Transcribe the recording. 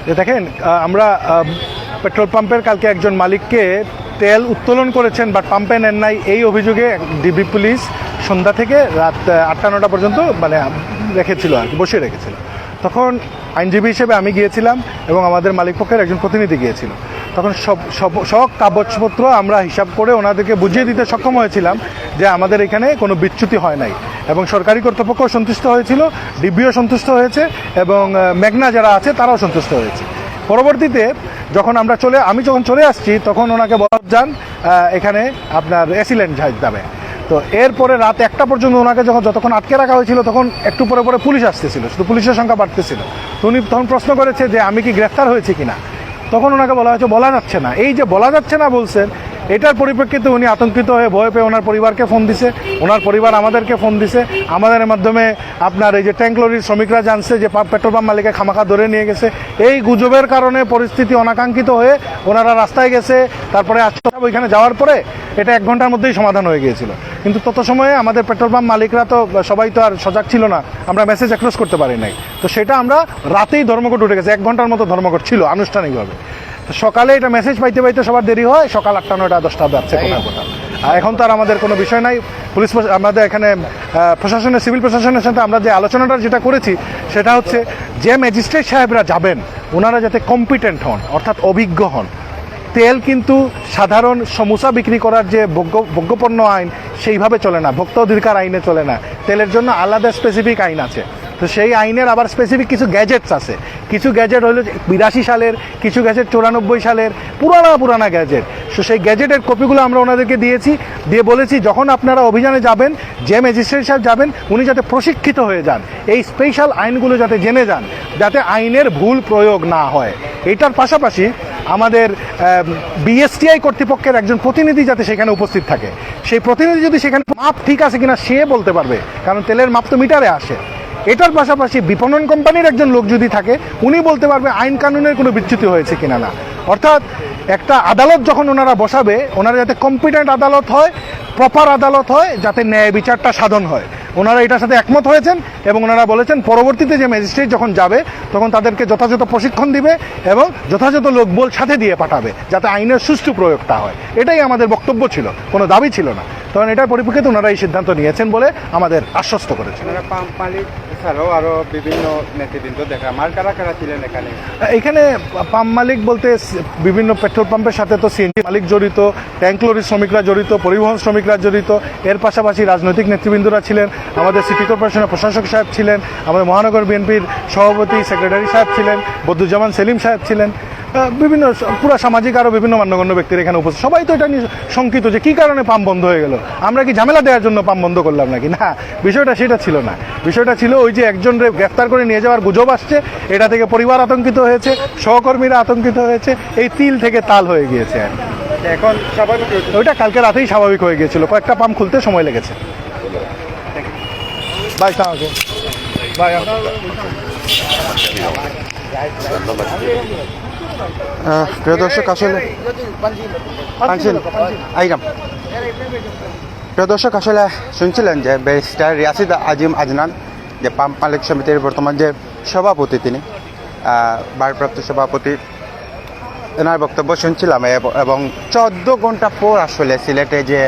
যে দেখেন, আমরা পেট্রোল পাম্পের কালকে একজন মালিককে তেল উত্তোলন করেছেন বাট পাম্পে নেন নাই, এই অভিযোগে ডিবি পুলিশ সন্ধ্যা থেকে রাত 8টা-9টা পর্যন্ত মানে রেখেছিল আর কি, বসিয়ে রেখেছিল। তখন আইনজীবী হিসেবে আমি গিয়েছিলাম এবং আমাদের মালিকপক্ষের একজন প্রতিনিধি গিয়েছিল। তখন সব কাগজপত্র আমরা হিসাব করে ওনাদেরকে বুঝিয়ে দিতে সক্ষম হয়েছিলাম যে আমাদের এখানে কোনো বিচ্যুতি হয় নাই, এবং সরকারি কর্তৃপক্ষ সন্তুষ্ট হয়েছিল, ডিবিও সন্তুষ্ট হয়েছে এবং মেঘনা যারা আছে তারাও সন্তুষ্ট হয়েছে। পরবর্তীতে যখন আমি যখন চলে আসছি তখন ওনাকে বলা যান এখানে আপনার অ্যাসিলেন্ট যাবে। তো এরপরে রাত 1টা পর্যন্ত ওনাকে যতক্ষণ আটকে রাখা হয়েছিল তখন একটু পরে পরে পুলিশ আসতেছিল, শুধু পুলিশের সংখ্যা বাড়তেছিল। তো উনি তখন প্রশ্ন করেছে যে আমি কি গ্রেফতার হয়েছি কিনা। তখন ওনাকে বলা হয়েছে বলা যাচ্ছে না। এই যে বলা যাচ্ছে না বলছেন, এটার পরিপ্রেক্ষিতে উনি আতঙ্কিত হয়ে ভয় পেয়ে ওনার পরিবারকে ফোন দিছে, ওনার পরিবার আমাদেরকে ফোন দিছে, আমাদের মাধ্যমে আপনার এই যে ট্যাঙ্ক লরির শ্রমিকরা জানছে যে পেট্রোল পাম্প মালিকে খামাখা ধরে নিয়ে গেছে। এই গুজবের কারণে পরিস্থিতি অনাকাঙ্ক্ষিত হয়ে ওনারা রাস্তায় গেছে। তারপরে ওইখানে যাওয়ার পরে এটা 1 ঘন্টার মধ্যেই সমাধান হয়ে গিয়েছিল। কিন্তু তত সময়ে আমাদের পেট্রোল পাম্প মালিকরা তো সবাই তো আর সজাগ ছিল না, আমরা মেসেজ অ্যাক্রস করতে পারি নাই। তো সেটা আমরা রাতেই ধর্মঘট উঠে গেছে, 1 ঘন্টার মতো ধর্মঘট ছিল আনুষ্ঠানিকভাবে। সকালে এটা মেসেজ পাইতে পাইতে সবার দেরি হয়, সকাল 8টা, 9টা, 10টা বাজছে কোথাও। আর এখন তো আর আমাদের কোনো বিষয় নাই। পুলিশ আমাদের এখানে প্রশাসনের, সিভিল প্রশাসনের সাথে আমরা যে আলোচনাটা যেটা করেছি সেটা হচ্ছে যে ম্যাজিস্ট্রেট সাহেবরা যাবেন ওনারা যাতে কম্পিটেন্ট হন, অর্থাৎ অভিজ্ঞ হন। তেল কিন্তু সাধারণ সমুসা বিক্রি করার যে ভোগ্যপণ্য আইন সেইভাবে চলে না, ভোক্তা অধিকার আইনে চলে না। তেলের জন্য আলাদা স্পেসিফিক আইন আছে। তো সেই আইনের আবার স্পেসিফিক কিছু গ্যাজেটস আছে। কিছু গ্যাজেট হলো 82 সালের, কিছু গ্যাজেট 94 সালের, পুরানা গ্যাজেট। তো সেই গ্যাজেটের কপিগুলো আমরা ওনাদেরকে দিয়েছি, দিয়ে বলেছি যখন আপনারা অভিযানে যাবেন, যে ম্যাজিস্ট্রেট সাহেব যাবেন উনি যাতে প্রশিক্ষিত হয়ে যান, এই স্পেশাল আইনগুলো যাতে জেনে যান, যাতে আইনের ভুল প্রয়োগ না হয়। এটার পাশাপাশি আমাদের বিএসটিআই কর্তৃপক্ষের একজন প্রতিনিধি যাতে সেখানে উপস্থিত থাকে। সেই প্রতিনিধি যদি সেখানে মাপ ঠিক আছে কিনা সে বলতে পারবে, কারণ তেলের মাপ তো মিটারে আসে। এটার পাশাপাশি বিপণন কোম্পানির একজন লোক যদি থাকে উনি বলতে পারবে আইন কানুনের কোনো বিচ্যুতি হয়েছে কিনা না। অর্থাৎ একটা আদালত যখন ওনারা বসাবে, ওনারা যাতে কম্পিটেন্ট আদালত হয়, প্রপার আদালত হয়, যাতে ন্যায় বিচারটা সাধন হয়। ওনারা এটার সাথে একমত হয়েছেন এবং ওনারা বলেছেন পরবর্তীতে যে ম্যাজিস্ট্রেট যখন যাবে তখন তাদেরকে যথাযথ প্রশিক্ষণ দিবে এবং যথাযথ লোকবল সাথে দিয়ে পাঠাবে যাতে আইনের সুষ্ঠু প্রয়োগটা হয়। এটাই আমাদের বক্তব্য ছিল, কোনো দাবি ছিল না। তখন এটার পরিপ্রেক্ষিতে ওনারা এই সিদ্ধান্ত নিয়েছেন বলে আমাদের আশ্বস্ত করেছেন। পাম্প মালিক ছাড়াও আরো বিভিন্ন নেতৃবৃন্দ দেখা, মাল কারা কারা ছিলেন এখানে? এখানে পাম্প মালিক বলতে বিভিন্ন পেট্রোল পাম্পের সাথে তো সিএনজি মালিক জড়িত, ট্যাঙ্ক লরির শ্রমিকরা জড়িত, পরিবহন শ্রমিকরা জড়িত। এর পাশাপাশি রাজনৈতিক নেতৃবৃন্দরা ছিলেন, আমাদের সিটি কর্পোরেশনের প্রশাসক সাহেব ছিলেন, আমাদের মহানগর বিএনপির সভাপতি সেক্রেটারি সাহেব ছিলেন, বদরুজ্জামান সেলিম সাহেব ছিলেন, বিভিন্ন পুরা সামাজিক আরও বিভিন্ন মান্যগণ্য ব্যক্তির এখানে উপস্থিত। সবাই তো এটা নিয়ে শঙ্কিত যে কী কারণে পাম্প বন্ধ হয়ে গেল, আমরা কি ঝামেলা দেওয়ার জন্য পাম্প বন্ধ করলাম নাকি। না, বিষয়টা সেটা ছিল না। বিষয়টা ছিল ওই যে একজনকে গ্রেফতার করে নিয়ে যাওয়ার গুজব আসছে, এটা থেকে পরিবার আতঙ্কিত হয়েছে, সহকর্মীরা আতঙ্কিত হয়েছে, এই তিল থেকে তাল হয়ে গিয়েছে। এখন স্বাভাবিক ওইটা কালকে রাতেই স্বাভাবিক হয়ে গিয়েছিল, কয়েকটা পাম্প খুলতে সময় লেগেছে। Bye, bye. প্রিয় দর্শক, আসলে শুনছিলেন যে ব্যারিস্টার রিয়াসিদ আজিম আজনান, যে পাম্প মালিক সমিতির বর্তমান যে সভাপতি, তিনি ভারপ্রাপ্ত সভাপতি, এনার বক্তব্য শুনছিলাম। এবং 14 ঘন্টা পর আসলে সিলেটে যে